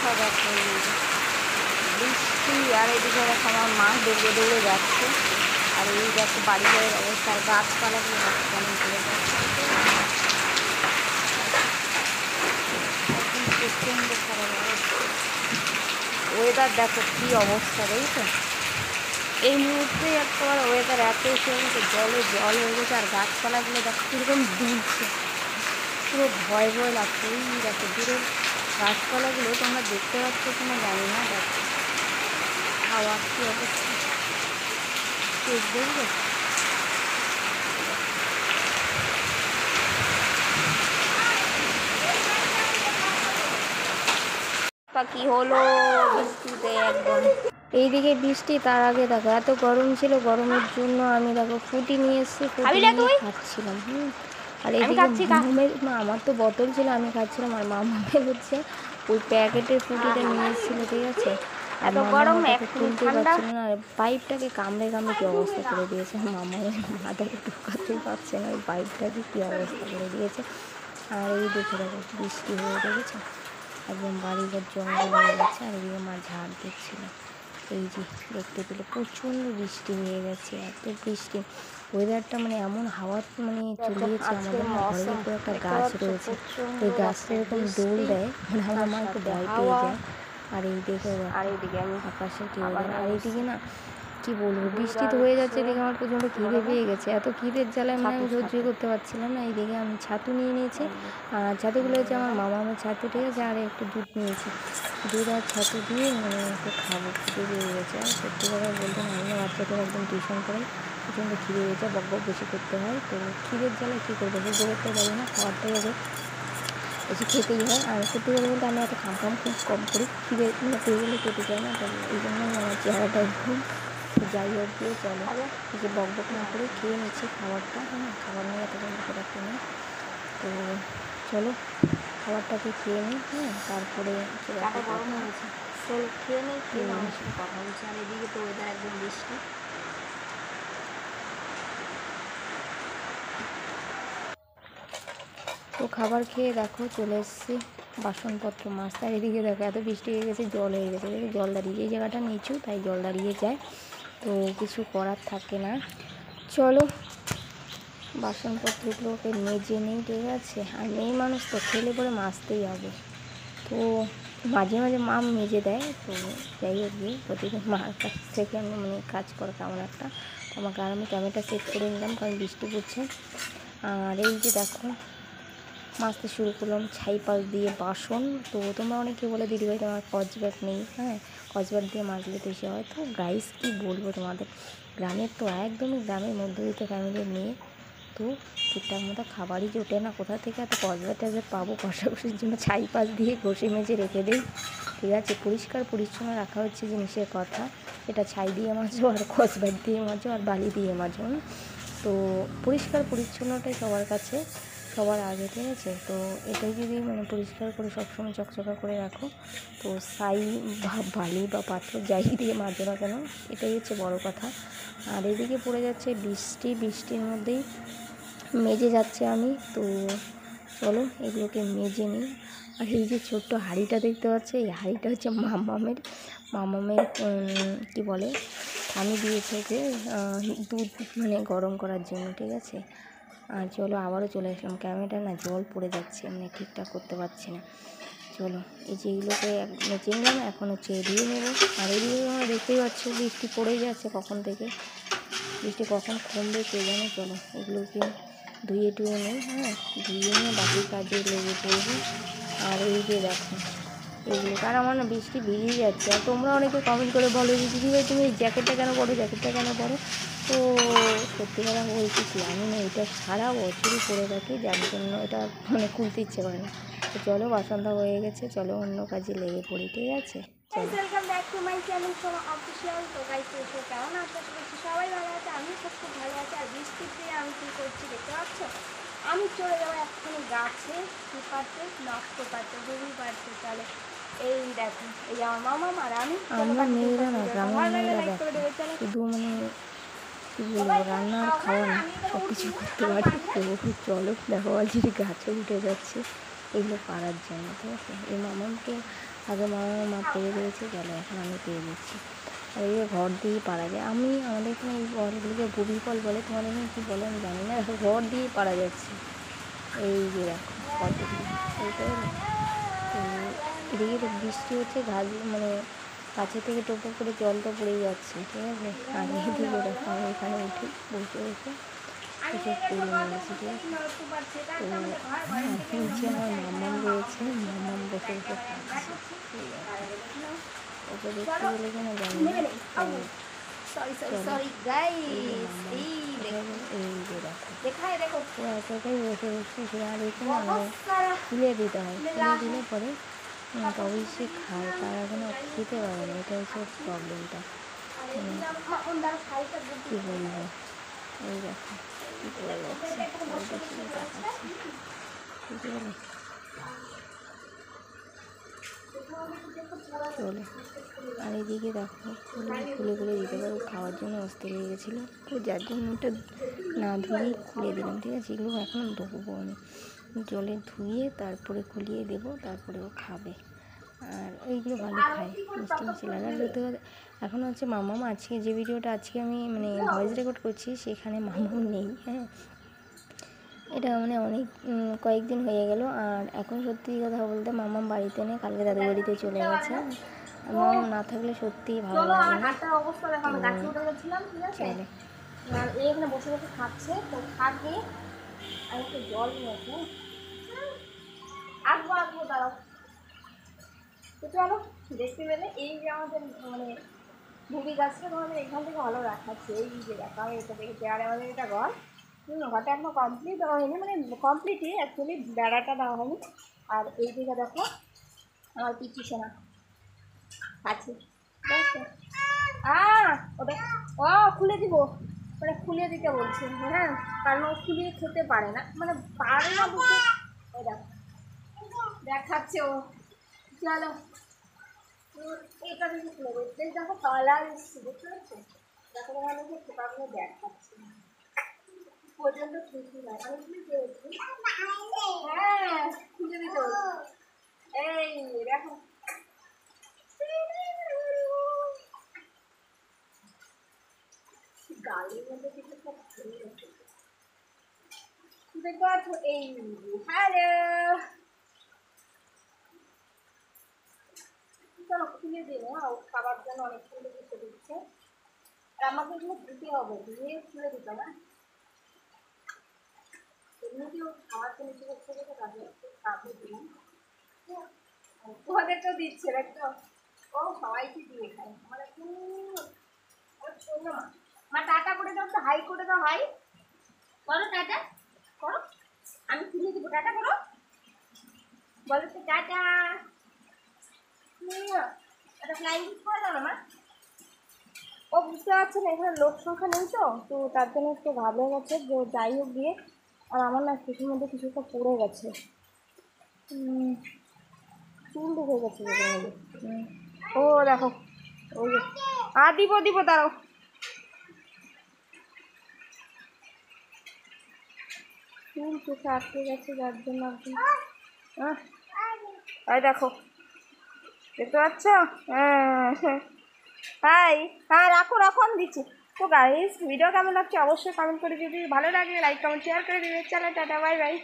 অবস্থা দেখো, বৃষ্টি, আর এদিকে দেখো আমার মা দৌড়ে দৌড়ে যাচ্ছে। আর এই দেখো বাড়িঘরের অবস্থা, আর গাছপালাগুলো দেখো কেমন করে যাচ্ছে, একদম প্রচণ্ড খারাপ অবস্থা। ওয়েদার দেখো কী অবস্থা, দেখছো এই মুহূর্তে একবার ওয়েদার এত এসে গেছে, জলে জল হয়ে গেছে। আর গাছপালাগুলো দেখো কীরকম দুলছে, পুরো ভয় ভয় লাগছে। এই দেখো দূরের গাছপালাগুলো তোমরা দেখতে পাচ্ছ কিনা জানি না, দেখো হাওয়া কী অবস্থা, শেষ দেখবে। কি হলো বৃষ্টিতে একদম, এইদিকে বৃষ্টি, তার আগে দেখো এত গরম ছিল, গরমের জন্য আমি দেখো ফুটি নিয়ে এসেছি, ফুটি নিয়ে খাচ্ছিলাম। আর এইদিকে না, আমার তো বোতল ছিল, আমি খাচ্ছিলাম। আর মামামের হচ্ছে ওই প্যাকেটের ফুটিটা নিয়ে এসেছিল, ঠিক আছে। আর মামাটাকে খুলতে পারছিল না, আর পাইপটাকে কামড়ে কামড়ে কী অবস্থা করে দিয়েছে, মামামের মাথাকে ঢোকাতেই পারছে না, ওই পাইপটাকে কী অবস্থা করে দিয়েছে। আর এই দেখে দেখো বৃষ্টি হয়ে দেখেছে, একদম বাড়িঘর জঙ্গল হয়ে গেছে। আর এদিকে মা ঝাড় দিচ্ছিল, এই যে দেখতে পেলে প্রচণ্ড বৃষ্টি হয়ে গেছে, এত বৃষ্টি। ওয়েদারটা মানে এমন হাওয়া মানে চলিয়েছে, আমাদের ঘরের উপরে একটা গাছ রয়েছে, ওই গাছটা এরকম দোল দেয়, মানে আমার মা একটু ভয় পেয়ে যায়। আর এই দেখে আকাশে কি ওয়েদার, আর এইদিকে না কী বলবো, বৃষ্টি তো হয়ে যাচ্ছে, এদিকে আমার প্রচণ্ড খিদে পেয়ে গেছে, এত খিদের জ্বালায় মানে আমি সহ্য করতে পারছিলাম না। এইদিকে আমি ছাতু নিয়ে নিয়েছি, আর ছাতুগুলো হচ্ছে আমার মামামের ছাতু, ঠিক আছে। আর একটু দুধ নিয়েছি, দুধ আর ছাতু দিয়ে মানে একটু খাবো, খিদে পেয়ে গেছে। আর সত্যি কথা বলতে না, আমি বাচ্চাদের একদম টিউশন করাই, প্রচণ্ড খিদে পেয়েছে, বক বক বেশি করতে হয়, তো খিদের জ্বালায় কী করবো, সহ্য করতে পারি না, খাবারটাই হবে বেশি খেতেই হয়। আর সত্যি কথা বলতে আমি এত খাম খুব কম করি, খিদে মানে পেয়ে গেলে খেতে চাই না, তো এই জন্যই আমার চেহারাটা এরকম। যাই হোক দিয়ে চলো, যে বক বক না করে খেয়ে নিচ্ছি খাবারটা, হ্যাঁ খাবার নিয়ে এত কিছু রাখতে নেই, তো চলো খাবারটাকে খেয়ে নিই, হ্যাঁ তারপরে গরম হয়েছে, চলো খেয়ে নিই, খেয়ে আমার সাথে কথা বলছি। আর এদিকে তো ওয়েদার একদম বৃষ্টি। তো খাবার খেয়ে দেখো চলে এসেছি বাসনপত্র মাজতে। আর এদিকে দেখো এত বৃষ্টি হয়ে গেছে, জল হয়ে গেছে, জল দাঁড়িয়ে, এই জায়গাটা নিচু তাই জল দাঁড়িয়ে যায়, তো কিছু করার থাকে না। চলো বাসনপত্রগুলোকে মেজে নিই, ঠিক আছে। আর মেয়ে মানুষ তো খেলে পরে মাজতেই হবে, তো মাঝে মাঝে মা মেজে দেয়, তো যাই হোক গিয়ে প্রতিদিন মার কাছ থেকে আমি মানে কাজ করা কেমন একটা, তো আমাকে আর আমি ক্যামেরাটা সেট করে নিলাম কারণ বৃষ্টি পড়ছে। আর এই যে দেখো মাজতে শুরু করলাম ছাই পাশ দিয়ে বাসন। তো তোমরা অনেকে বলে দিদিভাই তোমার স্কচব্রাইট নেই, হ্যাঁ স্কচব্রাইট দিয়ে মাজলে তো এসে হয়। তো গাইস কী বলবো তোমাদের, গ্রামের তো একদমই গ্রামের মধ্যবিত্ত ফ্যামিলির মেয়ে, তো ঠিকঠাক মতো খাবারই জোটে না, কোথা থেকে এত স্কচব্রাইট ট্যাবলেট পাবো ঘষাঘষির জন্য, ছাই পাশ দিয়ে ঘষে মেজে রেখে দিই, ঠিক আছে। পরিষ্কার পরিচ্ছন্ন রাখা হচ্ছে জিনিসের কথা, এটা ছাই দিয়ে মাজো আর স্কচব্রাইট দিয়ে মাজো আর বালি দিয়ে মাজো, তো পরিষ্কার পরিচ্ছন্নটাই সবার কাছে সবার আগে, ঠিক আছে। তো এটাই যদি মানে পরিষ্কার করে সবসময় চকচকা করে রাখো, তো ছাই বা বালি বা পাথর যাই দিয়ে মাজো না কেন, এটাই হচ্ছে বড় কথা। আর এদিকে পড়ে যাচ্ছে বৃষ্টি, বৃষ্টির মধ্যেই মেজে যাচ্ছে আমি, তো চলো এগুলোকে মেজে নিই। আর এই যে ছোট্ট হাঁড়িটা দেখতে পাচ্ছি, এই হাঁড়িটা হচ্ছে মামামের কি বলে আমি দিয়েছে যে দুধ মানে গরম করার জন্য, ঠিক আছে। আর চলো আবারও চলে আসলাম, ক্যামেরাটা না জল পড়ে যাচ্ছে, মানে ঠিকঠাক করতে পারছি না। চলো এই যে এগুলোকে মেজে নিলাম, এখন হচ্ছে এদিকে নেবো। আর এদিকে তোমরা দেখতেই পাচ্ছ বৃষ্টি পড়েই যাচ্ছে কখন থেকে, বৃষ্টি কখন কমবে কে জানে। চলো এগুলোকে ধুয়ে টুয়ে নিই, হ্যাঁ ধুয়ে নিয়ে বাকি কাজে লেগে পড়বো। আর এই যে দেখো এগুলো, আর আমার না বৃষ্টি ভিজেই যাচ্ছে। আর তোমরা অনেকে কমেন্ট করে বলো যে দিদিভাই তুমি এই জ্যাকেটটা কেন পরো, জ্যাকেটটা কেন পরো, তো সত্যি কথা বলছি কি আমি না এটা সারা বছরই পরে থাকি, যার জন্য এটা মানে খুলতে ইচ্ছে করে না। তো চলো বাসনটা হয়ে গেছে, চলো অন্য কাজে লেগে পড়ি, ঠিক আছে। Welcome back to my channel Soma official. তো গাইস কেমন আছো, সবাই ভালো আছে, আমি খুব ভালো আছি। আর বৃষ্টিতে আমি কী করছি দেখতে পাচ্ছ, আমি চলে যাবো এক্ষুনি গাছে কী পারতে নষ্ট পারতে বুঝতেই পারছে। চলো এই দেখো এই আমার মামা আর আমি, আমরা মেয়েরা না গ্রামের মেয়েরা দেখো শুধু মানে কী বলবো রান্না আর খাওয়া না সব কিছু করতে পারি। তো চলো দেখো অলরেডি গাছে উঠে যাচ্ছে, এগুলো পারার জন্য, ঠিক আছে। এই মামাকে আগে মা পেয়ে দিয়েছে, চলো এখন আমি পেয়ে দিচ্ছি। আর এই ঘর দিয়েই পারা যায়। আমাদের এখানে এই বলগুলিকে বুবি কল বলে, তোমাদের এখানে কী বলে আমি জানি না। দেখো ঘর দিয়েই পারা যাচ্ছে, এই যে দেখো কতগুলো, এইটা তো এদিকে তো বৃষ্টি হচ্ছে, ঘাস মানে কাছে থেকে টোপো করে জলটা পড়েই যাচ্ছে, ঠিক আছে। আর এদিকে দেখো আমি এখানে উঠে বসে বসে এসব করে নিয়েছি, ঠিক আছে। তো নিচে আমার মামাম রয়েছে, মামাম বসে বসে খাচ্ছে, ওকে দেখতে গেলে কিনা জানি না। এই যে দেখো ও এতটাই বসে বসে সে, আর এখানে খুলে দিতে হয়, খুলে দিলে পরে তবেই সে খায়, তার এখনো খেতে পারে না, এটা হচ্ছে প্রবলেমটা। কী বলবো, এই দেখো কী করে যাচ্ছে, দেখাচ্ছি, বুঝতে পারলে চলে। আর এদিকে দেখো খুলে খুলে দিতে পারো, খাওয়ার জন্য অস্থির হয়ে গেছিলো, তো যার জন্য ওটা না ধুয়েই খুলে দিলাম, ঠিক আছে। এগুলো এখন ধোবো আমি, জলে ধুয়ে তারপরে খুলিয়ে দেবো, তারপরে ও খাবে। আর এইগুলো ভালো খায়, মিষ্টি মিষ্টি লাগে। আর সত্যি কথা এখন হচ্ছে মামাম আজকে যে ভিডিওটা আজকে আমি মানে ভয়েস রেকর্ড করছি, সেখানে মামাম নেই, হ্যাঁ। এটা মানে অনেক কয়েকদিন হয়ে গেল। আর এখন সত্যি কথা বলতে মামাম বাড়িতে নেই, কালকে দাদু বাড়িতে চলে গেছে। মামাম না থাকলে সত্যিই ভালো লাগে না। চলে এখানে বসে বসে খাচ্ছে, তো খাবে। আর একটু জল নিয়েছে, আসবো দাঁড়াও। তো চলো দেখতে পেলে এই যে আমাদের মানে ভুবি গাছটা আমাদের এখান থেকে ভালো রাখাচ্ছে। এই যে দেখো আমি এটা দেখেছি, আর আমাদের এটা ঘর, ঘরটা এখনো কমপ্লিট হয়নি, মানে কমপ্লিটই অ্যাকচুয়ালি, বেড়াটা দেওয়া হয়নি। আর এই দিকে দেখো আমার পিচি সোনা আছে, ঠিক আছে। ওটা ও খুলে দিব, মানে খুলে দিতে বলছে, হ্যাঁ, কারণ ও খুলিয়ে খেতে পারে না, মানে পারে না বুঝে। ওই দেখো দেখাচ্ছে ও, চলো এটা দেখে খুলে দেবে, দেখো কালার এসছে, বুঝতে পারছো। দেখো তোমার ফোটাগুলো দেখাচ্ছে পর্যন্ত খুশি হয়, আমি খুলে দিয়েছি, হ্যাঁ খুলে দিতে বলছি। এই দেখো গালের মধ্যে কিছু সব খেয়ে গেছে, দেখতে পাচ্ছ। এই হ্যালো, চলো খুলে দিন, খাবার জন্য অনেকক্ষণ থেকে দিচ্ছে। আর আমাকে এগুলো দিতে হবে, দিয়ে খুলে দিতে না, এমনিতেও খাওয়ার জন্য কিছু করতে গেলে তাদের খাবে দিলাম, তোমাদেরকেও দিচ্ছে দেখো। ও সবাইকে দিয়ে খায়, মানে মা মা টাটা করে দাও তো, হাই করে দাও, হাই করো, টাটা করো, আমি খুলে দেবো, টাটা করো, বলো তো টাটা। এটা ফ্লাইং করে দাও না মা। ও বুঝতে পারছে না এখানে লোক সংখ্যা নেই, তো তার জন্য একটু ঘাবড়ে গেছে যে যাই হোক গিয়ে। আর আমার না কিছুর মধ্যে কিছু একটা পড়ে গেছে, চুল ঢুকে গেছে ও দেখো, ওই যে দিব দাঁড়াও, চুল চোখে আটকে গেছে, যার জন্য একদম এই দেখো দেখতে পাচ্ছ, হ্যাঁ হাই, হ্যাঁ রাখো রাখো, আমি দিচ্ছি। তো গাইস ভিডিও কেমন লাগছে অবশ্যই কমেন্ট করে দিবি, ভালো লাগলে লাইক কমেন্ট শেয়ার করে দিবে। চলো টাটা, বাই বাই।